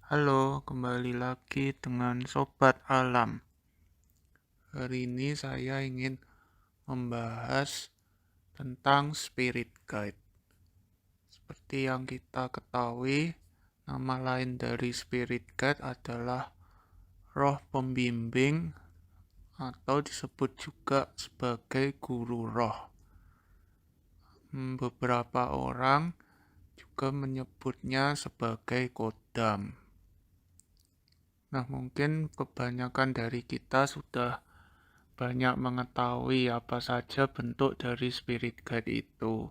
Halo, kembali lagi dengan Sobat Alam. Hari ini saya ingin membahas tentang Spirit Guide. Seperti yang kita ketahui, nama lain dari Spirit Guide adalah roh pembimbing atau disebut juga sebagai guru roh. Beberapa orang juga menyebutnya sebagai kodam. Nah, mungkin kebanyakan dari kita sudah banyak mengetahui apa saja bentuk dari spirit guide itu.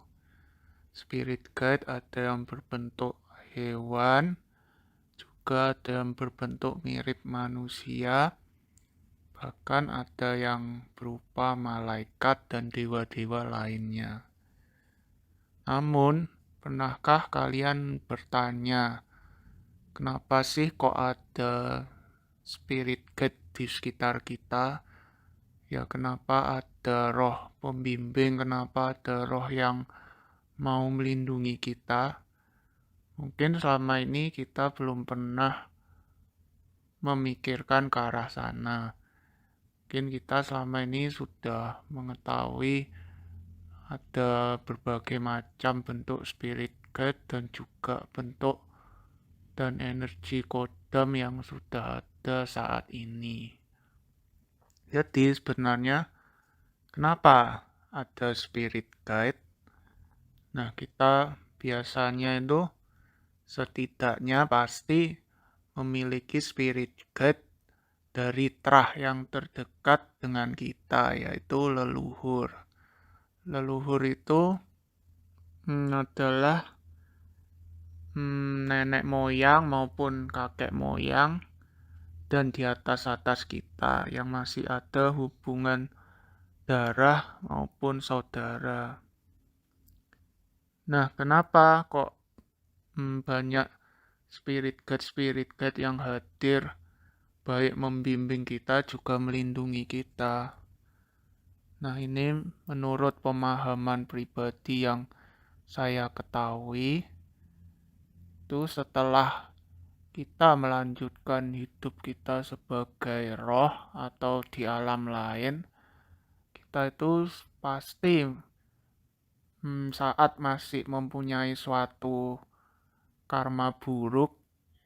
Spirit guide ada yang berbentuk hewan, juga ada yang berbentuk mirip manusia, bahkan ada yang berupa malaikat dan dewa-dewa lainnya. Namun, pernahkah kalian bertanya, kenapa sih kok ada spirit guide di sekitar kita? Ya, kenapa ada roh pembimbing, kenapa ada roh yang mau melindungi kita? Mungkin selama ini kita belum pernah memikirkan ke arah sana. Mungkin kita selama ini sudah mengetahui ada berbagai macam bentuk spirit guide dan juga bentuk dan energi kodam yang sudah ada saat ini. Jadi sebenarnya kenapa ada spirit guide? Nah, kita biasanya itu setidaknya pasti memiliki spirit guide dari trah yang terdekat dengan kita, yaitu leluhur. Leluhur itu adalah nenek moyang maupun kakek moyang dan di atas kita yang masih ada hubungan darah maupun saudara. Nah, kenapa kok banyak spirit guide yang hadir, baik membimbing kita juga melindungi kita? Nah, ini menurut pemahaman pribadi yang saya ketahui, itu setelah kita melanjutkan hidup kita sebagai roh atau di alam lain, kita itu pasti saat masih mempunyai suatu karma buruk,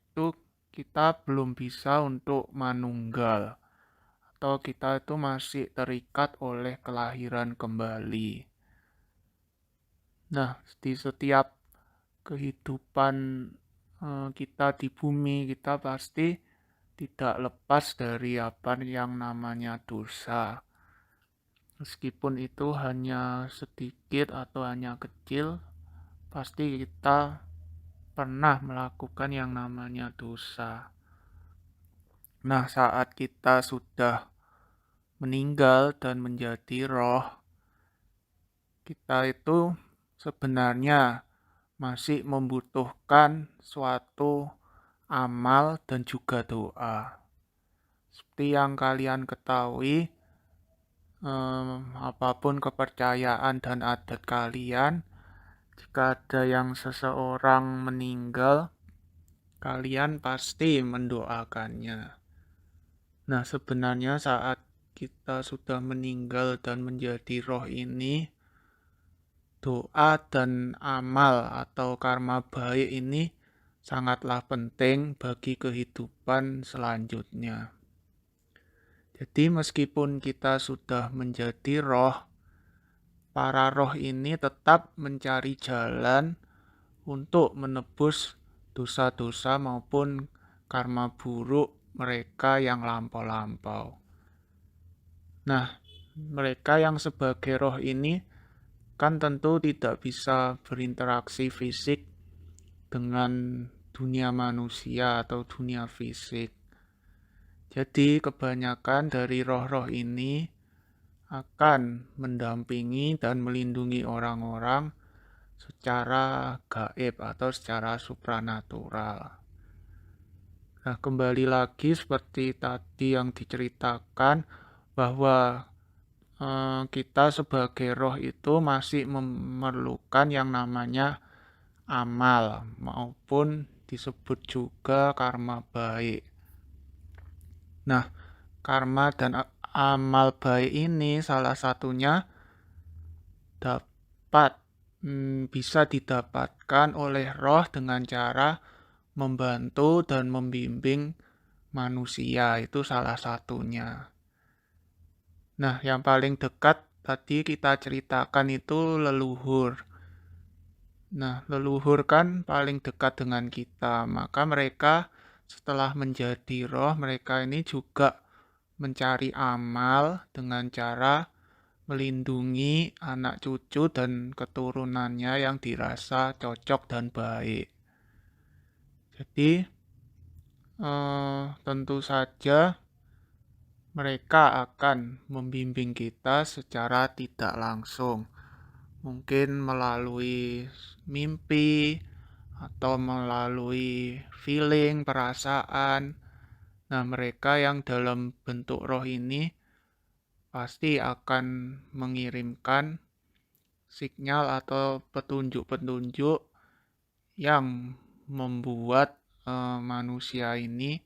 itu kita belum bisa untuk manunggal atau kita itu masih terikat oleh kelahiran kembali. Nah, di setiap kehidupan kita di bumi, kita pasti tidak lepas dari apa yang namanya dosa. Meskipun itu hanya sedikit atau hanya kecil, pasti kita pernah melakukan yang namanya dosa. Nah, saat kita sudah meninggal dan menjadi roh, kita itu sebenarnya masih membutuhkan suatu amal dan juga doa. Seperti yang kalian ketahui, apapun kepercayaan dan adat kalian, jika ada yang seseorang meninggal, kalian pasti mendoakannya. Nah, sebenarnya saat kita sudah meninggal dan menjadi roh ini, doa dan amal atau karma baik ini sangatlah penting bagi kehidupan selanjutnya. Jadi meskipun kita sudah menjadi roh, para roh ini tetap mencari jalan untuk menebus dosa-dosa maupun karma buruk mereka yang lampau-lampau. Nah, mereka yang sebagai roh ini kan tentu tidak bisa berinteraksi fisik dengan dunia manusia atau dunia fisik. Jadi kebanyakan dari roh-roh ini akan mendampingi dan melindungi orang-orang secara gaib atau secara supranatural. Nah, kembali lagi seperti tadi yang diceritakan bahwa kita sebagai roh itu masih memerlukan yang namanya amal maupun disebut juga karma baik. Nah, karma dan amal baik ini salah satunya dapat bisa didapatkan oleh roh dengan cara membantu dan membimbing manusia, itu salah satunya. Nah, yang paling dekat tadi kita ceritakan itu leluhur. Nah, leluhur kan paling dekat dengan kita, maka mereka setelah menjadi roh, mereka ini juga mencari amal dengan cara melindungi anak cucu dan keturunannya yang dirasa cocok dan baik. Jadi, tentu saja mereka akan membimbing kita secara tidak langsung. Mungkin melalui mimpi atau melalui feeling, perasaan. Nah, mereka yang dalam bentuk roh ini pasti akan mengirimkan sinyal atau petunjuk-petunjuk yang membuat manusia ini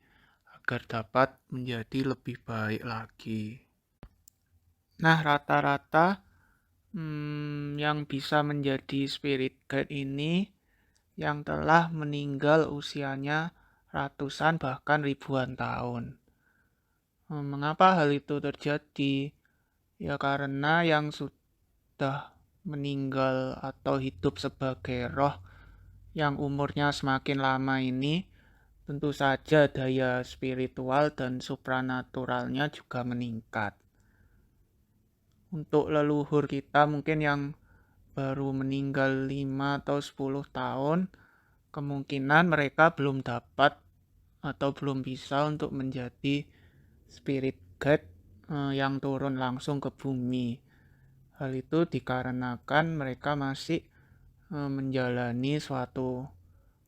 agar dapat menjadi lebih baik lagi. Nah, rata-rata yang bisa menjadi spirit guide ini yang telah meninggal usianya ratusan bahkan ribuan tahun. Mengapa hal itu terjadi? Ya karena yang sudah meninggal atau hidup sebagai roh yang umurnya semakin lama ini, tentu saja daya spiritual dan supranaturalnya juga meningkat. Untuk leluhur kita mungkin yang baru meninggal 5 atau 10 tahun, kemungkinan mereka belum dapat atau belum bisa untuk menjadi spirit guide yang turun langsung ke bumi. Hal itu dikarenakan mereka masih menjalani suatu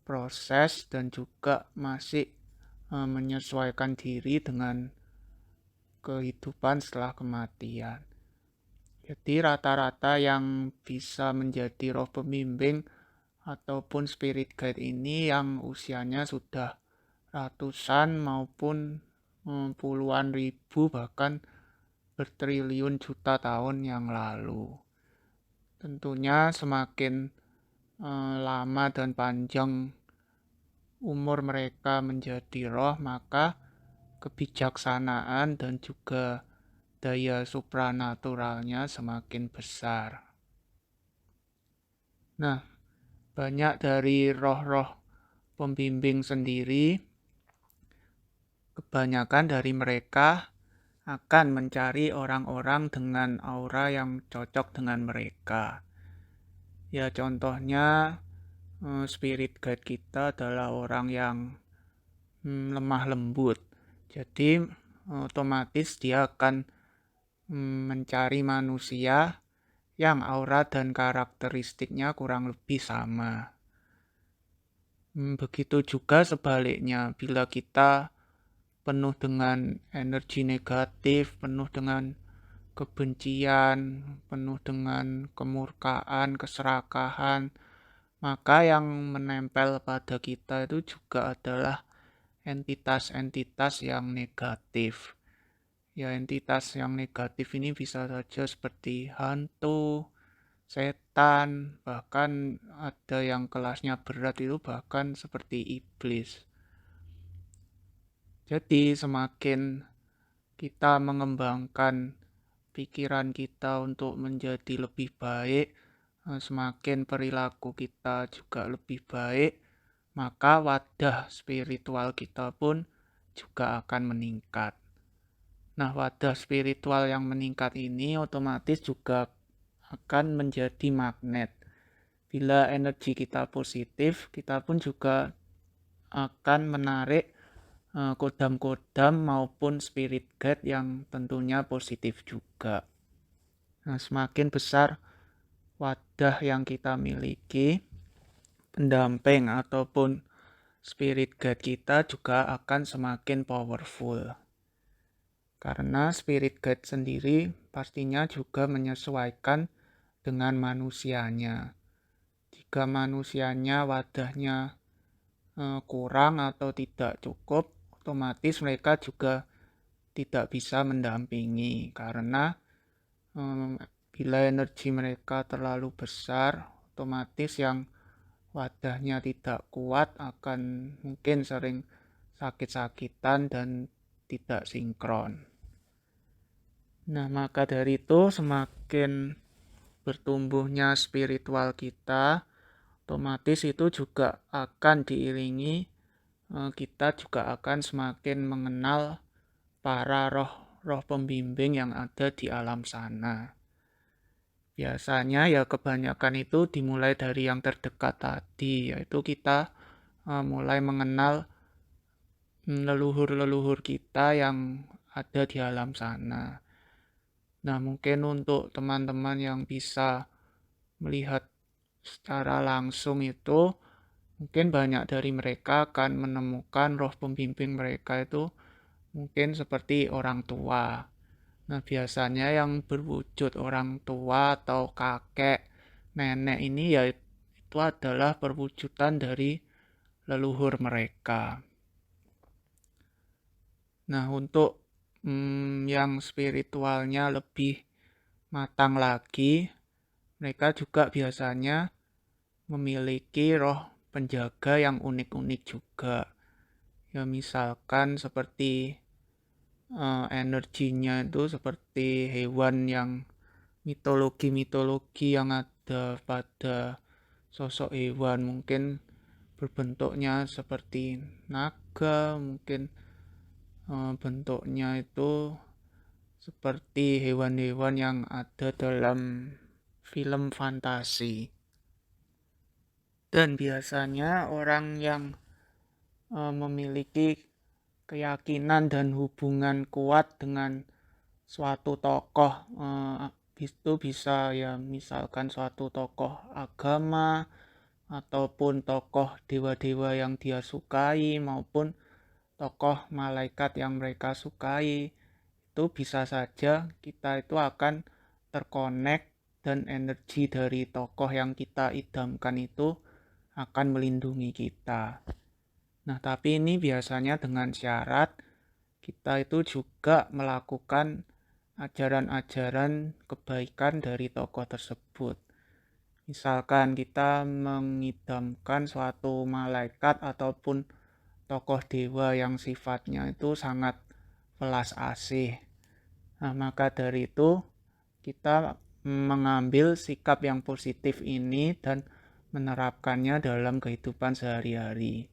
proses dan juga masih menyesuaikan diri dengan kehidupan setelah kematian. Jadi rata-rata yang bisa menjadi roh pembimbing ataupun spirit guide ini yang usianya sudah ratusan maupun puluhan ribu bahkan bertriliun juta tahun yang lalu. Tentunya semakin lama dan panjang umur mereka menjadi roh, maka kebijaksanaan dan juga daya supranaturalnya semakin besar. Nah, banyak dari roh-roh pembimbing sendiri, kebanyakan dari mereka akan mencari orang-orang dengan aura yang cocok dengan mereka. Ya contohnya spirit guide kita adalah orang yang lemah lembut. Jadi otomatis dia akan mencari manusia yang aura dan karakteristiknya kurang lebih sama. Begitu juga sebaliknya, bila kita penuh dengan energi negatif, penuh dengan kebencian, penuh dengan kemurkaan, keserakahan, maka yang menempel pada kita itu juga adalah entitas-entitas yang negatif. Ya, entitas yang negatif ini bisa saja seperti hantu, setan, bahkan ada yang kelasnya berat itu bahkan seperti iblis. Jadi semakin kita mengembangkan pikiran kita untuk menjadi lebih baik, semakin perilaku kita juga lebih baik, maka wadah spiritual kita pun juga akan meningkat. Nah, wadah spiritual yang meningkat ini otomatis juga akan menjadi magnet. Bila energi kita positif, kita pun juga akan menarik kodam-kodam maupun spirit guide yang tentunya positif juga. Nah, semakin besar wadah yang kita miliki, pendamping ataupun spirit guide kita juga akan semakin powerful. Karena spirit guide sendiri pastinya juga menyesuaikan dengan manusianya. Jika manusianya wadahnya kurang atau tidak cukup, otomatis mereka juga tidak bisa mendampingi karena bila energi mereka terlalu besar, otomatis yang wadahnya tidak kuat akan mungkin sering sakit-sakitan dan tidak sinkron. Nah, maka dari itu semakin bertumbuhnya spiritual kita, otomatis itu juga akan diiringi kita juga akan semakin mengenal para roh-roh pembimbing yang ada di alam sana. Biasanya ya kebanyakan itu dimulai dari yang terdekat tadi, yaitu kita mulai mengenal leluhur-leluhur kita yang ada di alam sana. Nah, mungkin untuk teman-teman yang bisa melihat secara langsung itu, mungkin banyak dari mereka akan menemukan roh pembimbing mereka itu mungkin seperti orang tua. Nah, biasanya yang berwujud orang tua atau kakek, nenek ini ya itu adalah perwujudan dari leluhur mereka. Nah, untuk yang spiritualnya lebih matang lagi, mereka juga biasanya memiliki roh penjaga yang unik-unik juga. Ya, misalkan seperti energinya itu seperti hewan yang mitologi-mitologi yang ada pada sosok hewan, mungkin berbentuknya seperti naga, mungkin bentuknya itu seperti hewan-hewan yang ada dalam film fantasi. Dan biasanya orang yang memiliki keyakinan dan hubungan kuat dengan suatu tokoh itu bisa ya misalkan suatu tokoh agama ataupun tokoh dewa-dewa yang dia sukai maupun tokoh malaikat yang mereka sukai, itu bisa saja kita itu akan terkonek dan energi dari tokoh yang kita idamkan itu akan melindungi kita. Nah, tapi ini biasanya dengan syarat kita itu juga melakukan ajaran-ajaran kebaikan dari tokoh tersebut. Misalkan kita mengidamkan suatu malaikat ataupun tokoh dewa yang sifatnya itu sangat welas asih. Nah, maka dari itu kita mengambil sikap yang positif ini dan menerapkannya dalam kehidupan sehari-hari.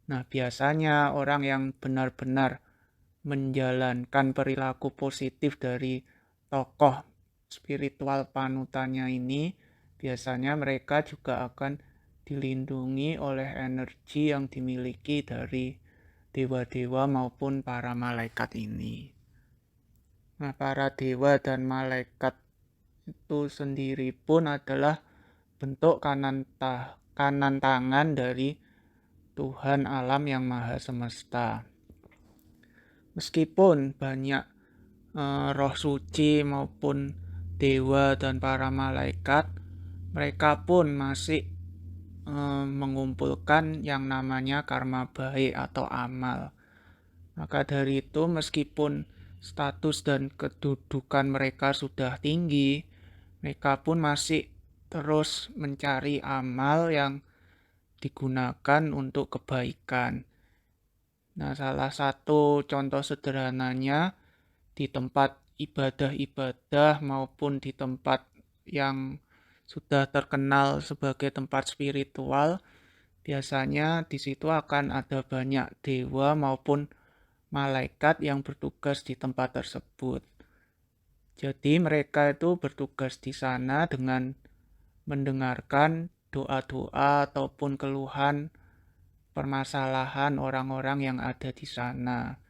Nah, biasanya orang yang benar-benar menjalankan perilaku positif dari tokoh spiritual panutannya ini, biasanya mereka juga akan dilindungi oleh energi yang dimiliki dari dewa-dewa maupun para malaikat ini. Nah, para dewa dan malaikat itu sendiri pun adalah bentuk kanan tangan dari Tuhan alam yang maha semesta. Meskipun banyak roh suci maupun dewa dan para malaikat, mereka pun masih mengumpulkan yang namanya karma baik atau amal. Maka dari itu meskipun status dan kedudukan mereka sudah tinggi, mereka pun masih terus mencari amal yang digunakan untuk kebaikan. Nah, salah satu contoh sederhananya di tempat ibadah-ibadah maupun di tempat yang sudah terkenal sebagai tempat spiritual, biasanya di situ akan ada banyak dewa maupun malaikat yang bertugas di tempat tersebut. Jadi mereka itu bertugas di sana dengan mendengarkan doa-doa ataupun keluhan permasalahan orang-orang yang ada di sana.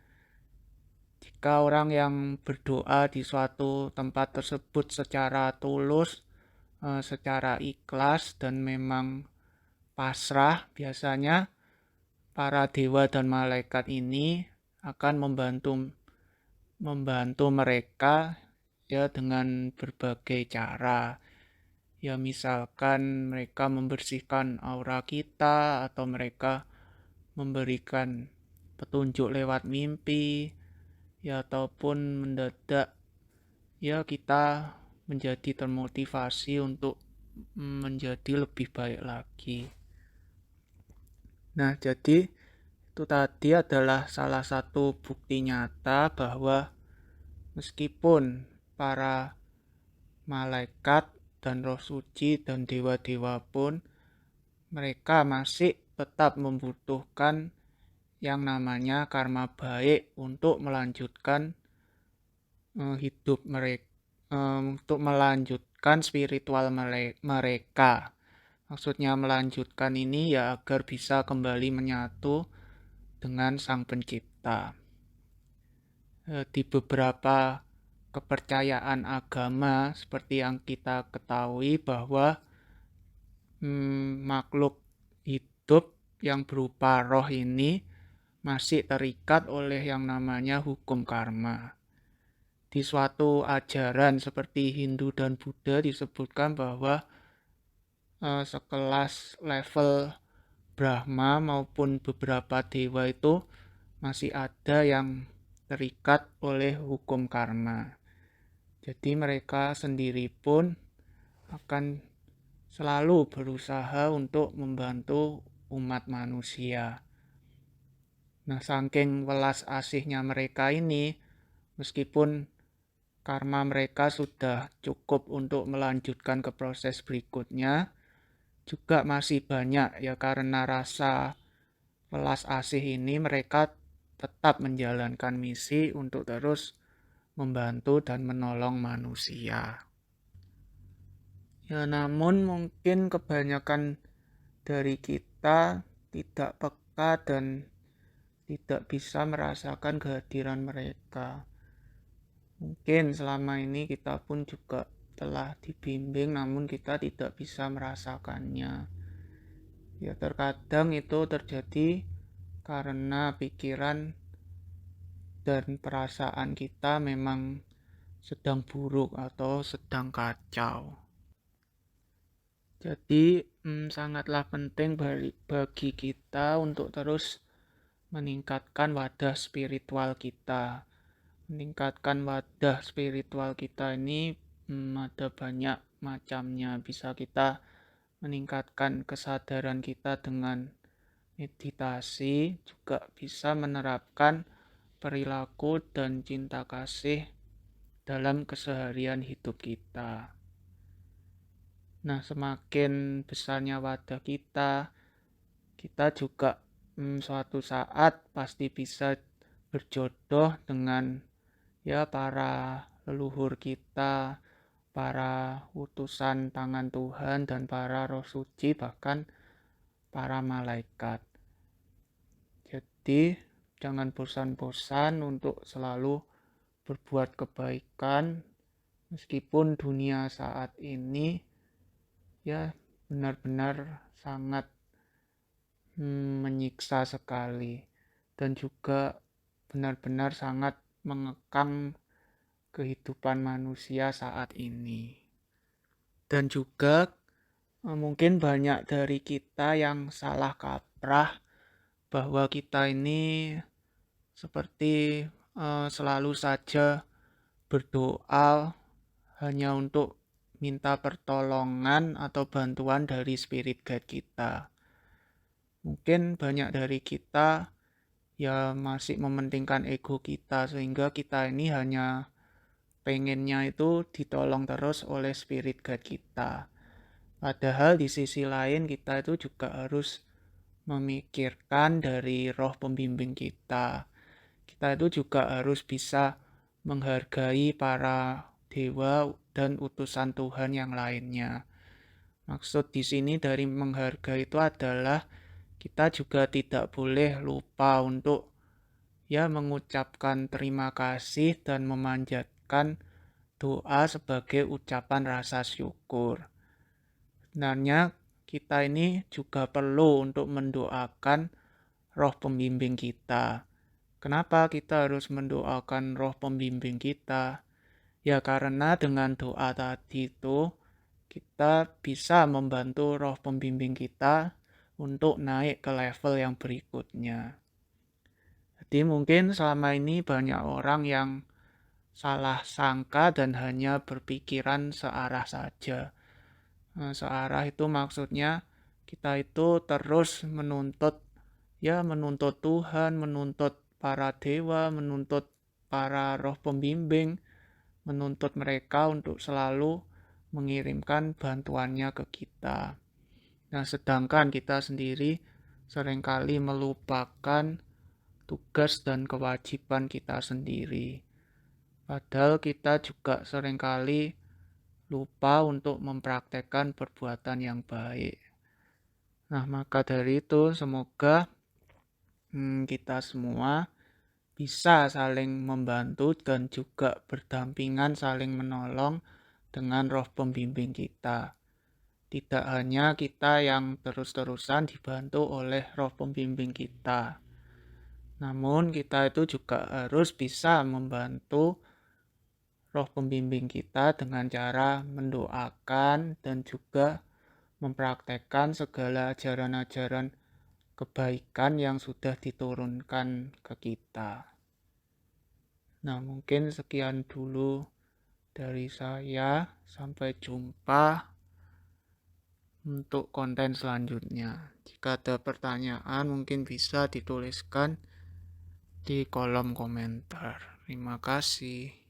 Jika orang yang berdoa di suatu tempat tersebut secara tulus, secara ikhlas dan memang pasrah, biasanya para dewa dan malaikat ini akan membantu mereka ya dengan berbagai cara. Ya misalkan mereka membersihkan aura kita atau mereka memberikan petunjuk lewat mimpi, ya ataupun mendadak ya kita menjadi termotivasi untuk menjadi lebih baik lagi. Nah, jadi itu tadi adalah salah satu bukti nyata bahwa meskipun para malaikat dan roh suci dan dewa-dewa pun mereka masih tetap membutuhkan yang namanya karma baik untuk melanjutkan hidup mereka, untuk melanjutkan spiritual mereka. Maksudnya melanjutkan ini ya agar bisa kembali menyatu dengan Sang Pencipta. Di beberapa kepercayaan agama seperti yang kita ketahui bahwa makhluk hidup yang berupa roh ini masih terikat oleh yang namanya hukum karma. Di suatu ajaran seperti Hindu dan Buddha disebutkan bahwa sekelas level Brahma maupun beberapa dewa itu masih ada yang terikat oleh hukum karma. Jadi mereka sendiri pun akan selalu berusaha untuk membantu umat manusia. Nah, saking welas asihnya mereka ini, meskipun karma mereka sudah cukup untuk melanjutkan ke proses berikutnya, juga masih banyak ya karena rasa welas asih ini mereka tetap menjalankan misi untuk terus membantu dan menolong manusia. Ya, namun mungkin kebanyakan dari kita tidak peka dan tidak bisa merasakan kehadiran mereka. Mungkin selama ini kita pun juga telah dibimbing namun kita tidak bisa merasakannya. Ya terkadang itu terjadi karena pikiran dan perasaan kita memang sedang buruk atau sedang kacau. Jadi sangatlah penting bagi kita untuk terus meningkatkan wadah spiritual kita. Meningkatkan wadah spiritual kita ini ada banyak macamnya. Bisa kita meningkatkan kesadaran kita dengan meditasi, juga bisa menerapkan perilaku dan cinta kasih dalam keseharian hidup kita. Nah, semakin besarnya wadah kita juga suatu saat pasti bisa berjodoh dengan ya para leluhur kita, para utusan tangan Tuhan dan para roh suci, bahkan para malaikat. Jadi jangan bosan-bosan untuk selalu berbuat kebaikan meskipun dunia saat ini ya benar-benar sangat menyiksa sekali dan juga benar-benar sangat mengekang kehidupan manusia saat ini. Dan juga mungkin banyak dari kita yang salah kaprah bahwa kita ini seperti selalu saja berdoa hanya untuk minta pertolongan atau bantuan dari spirit guide kita. Mungkin banyak dari kita ya masih mementingkan ego kita sehingga kita ini hanya pengennya itu ditolong terus oleh spirit guide kita. Padahal di sisi lain kita itu juga harus memikirkan dari roh pembimbing kita. Kita itu juga harus bisa menghargai para dewa dan utusan Tuhan yang lainnya. Maksud di sini dari menghargai itu adalah kita juga tidak boleh lupa untuk ya mengucapkan terima kasih dan memanjatkan doa sebagai ucapan rasa syukur. Sebenarnya kita ini juga perlu untuk mendoakan roh pembimbing kita. Kenapa kita harus mendoakan roh pembimbing kita? Ya karena dengan doa tadi itu kita bisa membantu roh pembimbing kita untuk naik ke level yang berikutnya. Jadi mungkin selama ini banyak orang yang salah sangka dan hanya berpikiran searah saja. Nah, searah itu maksudnya kita itu terus menuntut Tuhan, menuntut para dewa, menuntut para roh pembimbing, menuntut mereka untuk selalu mengirimkan bantuannya ke kita. Nah, sedangkan kita sendiri seringkali melupakan tugas dan kewajiban kita sendiri. Padahal kita juga seringkali lupa untuk mempraktekkan perbuatan yang baik. Nah, maka dari itu semoga kita semua bisa saling membantu dan juga berdampingan saling menolong dengan roh pembimbing kita. Tidak hanya kita yang terus-terusan dibantu oleh roh pembimbing kita. Namun kita itu juga harus bisa membantu roh pembimbing kita dengan cara mendoakan dan juga mempraktekkan segala ajaran-ajaran kebaikan yang sudah diturunkan ke kita. Nah, mungkin sekian dulu dari saya. Sampai jumpa untuk konten selanjutnya. Jika ada pertanyaan, mungkin bisa dituliskan di kolom komentar. Terima kasih.